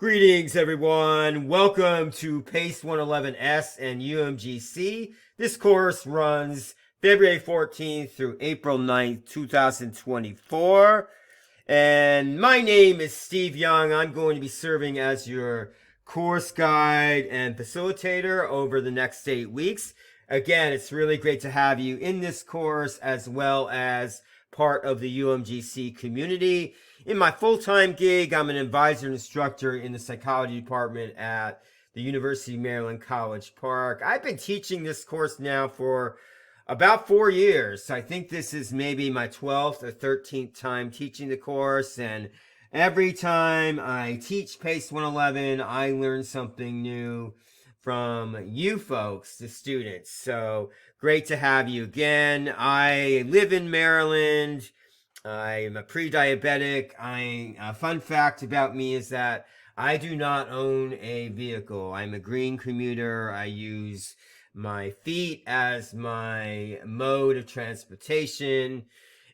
Greetings, everyone. Welcome to PACE 111S and UMGC. This course runs February 14th through April 9th, 2024. And my name is Steve Young. I'm going to be serving as your course guide and facilitator over the next 8 weeks. Again, it's really great to have you in this course as well as part of the UMGC community. In my full-time gig, I'm an advisor and instructor in the psychology department at the University of Maryland College Park. I've been teaching this course now for about 4 years. I think this is maybe my 12th or 13th time teaching the course, and every time I teach PACE 111, I learn something new from you folks, the students. So great to have you again. I live in Maryland. I'm a pre-diabetic. A fun fact about me is that I do not own a vehicle. I'm a green commuter. I use my feet as my mode of transportation,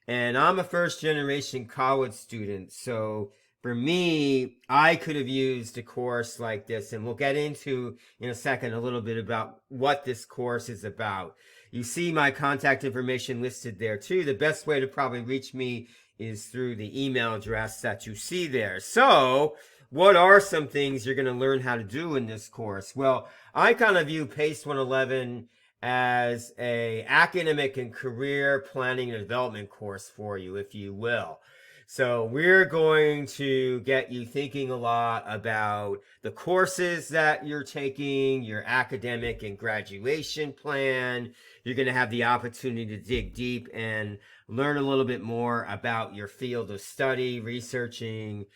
and I'm a first-generation college student. So for me, I could have used a course like this, and we'll get into in a second a little bit about what this course is about. You see my contact information listed there too. The best way to probably reach me is through the email address that you see there. So what are some things you're going to learn how to do in this course? Well, I kind of view PACE 111 as a academic and career planning and development course for you, if you will. So we're going to get you thinking a lot about the courses that you're taking, your academic and graduation plan. You're going to have the opportunity to dig deep and learn a little bit more about your field of study, researching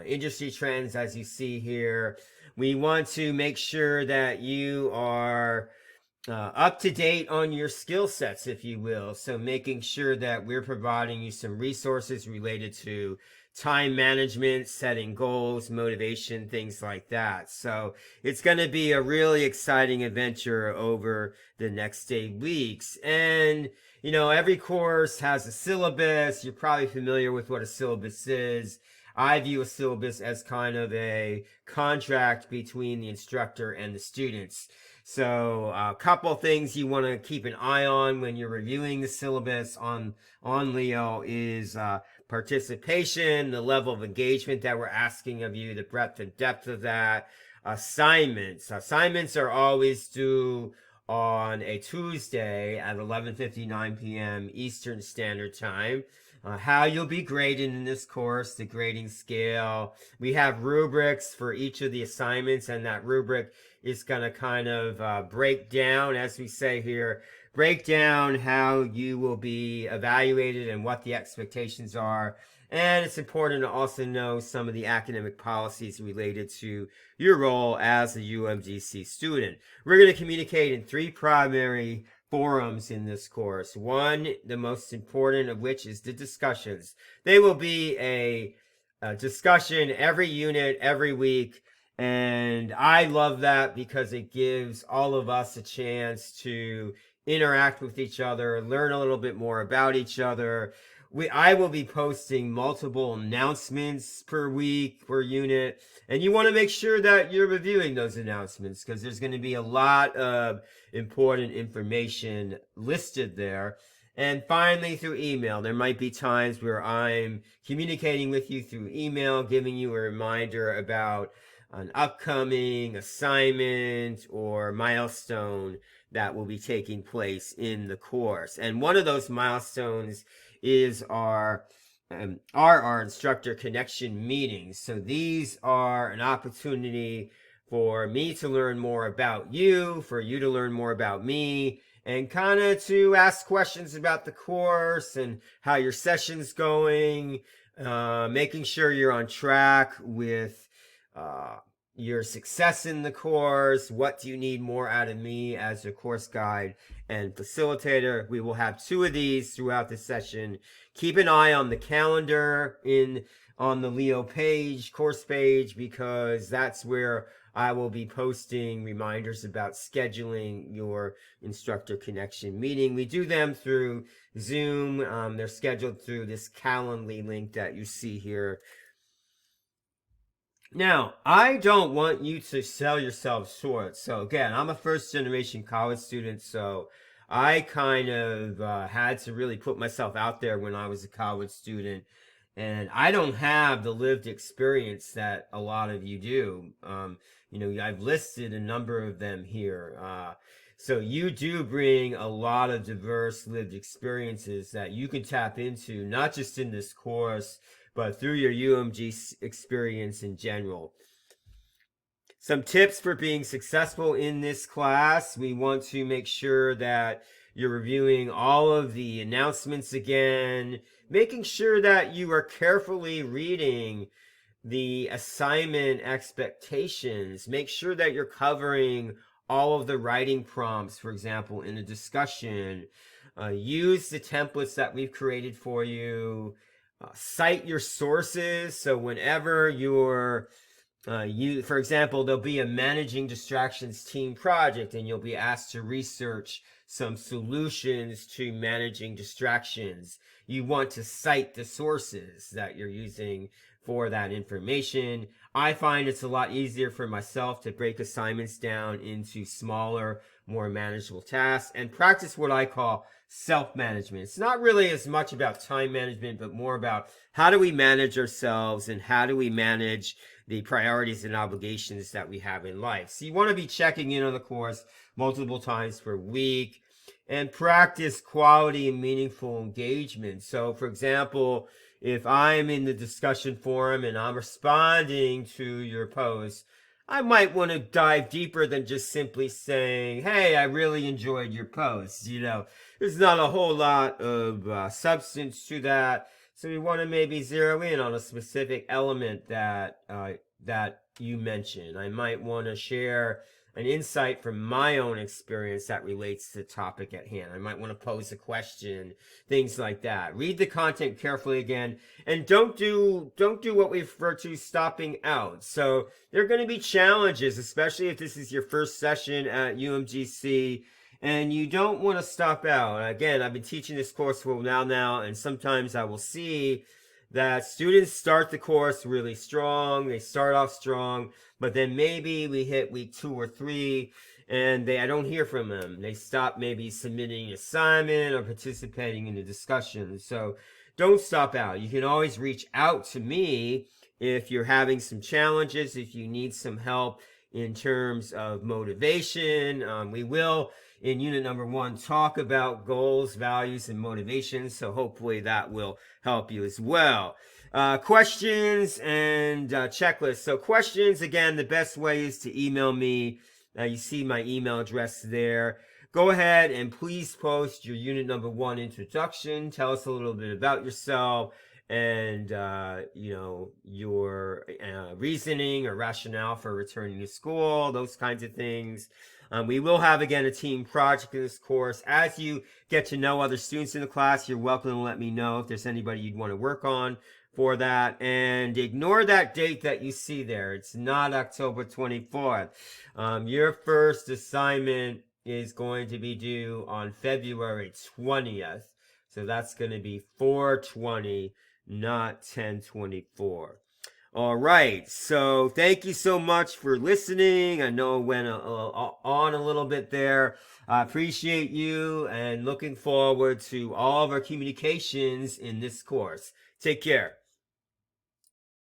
industry trends as you see here. We want to make sure that you are up to date on your skill sets, if you will. So making sure that we're providing you some resources related to time management, setting goals, motivation, things like that. So it's going to be a really exciting adventure over the next 8 weeks. And, you know, every course has a syllabus. You're probably familiar with what a syllabus is. I view a syllabus as kind of a contract between the instructor and the students. So a couple things you want to keep an eye on when you're reviewing the syllabus on Leo is participation, the level of engagement that we're asking of you, the breadth and depth of that. Assignments. Assignments are always due on a Tuesday at 11:59 p.m. Eastern Standard Time. How you'll be graded in this course, the grading scale. We have rubrics for each of the assignments, and that rubric is going to kind of break down, as we say here, break down how you will be evaluated and what the expectations are. And it's important to also know some of the academic policies related to your role as a UMGC student. We're going to communicate in 3 primary forums in this course. One, the most important of which is the discussions. They will be a discussion every unit, every week. And I love that because it gives all of us a chance to interact with each other, learn a little bit more about each other. I will be posting multiple announcements per week, per unit, and you want to make sure that you're reviewing those announcements because there's going to be a lot of important information listed there. And finally, through email. There might be times where I'm communicating with you through email, giving you a reminder about an upcoming assignment or milestone that will be taking place in the course. And one of those milestones is our instructor connection meetings. So these are an opportunity for me to learn more about you, for you to learn more about me, and kind of to ask questions about the course and how your session's going, making sure you're on track with your success in the course. What do you need more out of me as a course guide and facilitator? We will have 2 of these throughout the session. Keep an eye on the calendar on the Leo page, course page, because that's where I will be posting reminders about scheduling your instructor connection meeting. We do them through Zoom. They're scheduled through this Calendly link that you see here. Now, I don't want you to sell yourself short. So again, I'm a first generation college student, so I kind of had to really put myself out there when I was a college student. And I don't have the lived experience that a lot of you do. I've listed a number of them here. So you do bring a lot of diverse lived experiences that you can tap into, not just in this course, but through your UMG experience in general. Some tips for being successful in this class. We want to make sure that you're reviewing all of the announcements again, making sure that you are carefully reading the assignment expectations. Make sure that you're covering all of the writing prompts, for example, in a discussion. Use the templates that we've created for you. Cite your sources. So whenever you're for example, there'll be a managing distractions team project, and you'll be asked to research some solutions to managing distractions. You want to cite the sources that you're using for that information. I find it's a lot easier for myself to break assignments down into smaller, more manageable tasks and practice what I call self-management. It's not really as much about time management, but more about how do we manage ourselves and how do we manage the priorities and obligations that we have in life. So you want to be checking in on the course multiple times per week and practice quality and meaningful engagement. So for example, if I'm in the discussion forum and I'm responding to your post, I might want to dive deeper than just simply saying, hey, I really enjoyed your post. There's not a whole lot of substance to that. So we want to maybe zero in on a specific element that you mentioned. I might want to share an insight from my own experience that relates to the topic at hand. I might want to pose a question, things like that. Read the content carefully again, and don't do what we refer to stopping out. So there are going to be challenges, especially if this is your first session at UMGC. And you don't want to stop out. Again, I've been teaching this course for a while now, and sometimes I will see that students start the course really strong. They start off strong, but then maybe we hit week 2 or 3, and I don't hear from them. They stop maybe submitting an assignment or participating in the discussion. So don't stop out. You can always reach out to me if you're having some challenges, if you need some help in terms of motivation. We will, in unit number 1, talk about goals, values, and motivations. So hopefully that will help you as well. Questions and checklists. So questions, again, the best way is to email me. You see my email address there. Go ahead and please post your unit number 1 introduction. Tell us a little bit about yourself and your reasoning or rationale for returning to school, those kinds of things. We will have, again, a team project in this course. As you get to know other students in the class, you're welcome to let me know if there's anybody you'd want to work on for that. And ignore that date that you see there. It's not October 24th. Your first assignment is going to be due on February 20th. So that's going to be 4/20, not 10/24. All right, so thank you so much for listening. I know it went on a little bit there. I appreciate you and looking forward to all of our communications in this course. Take care.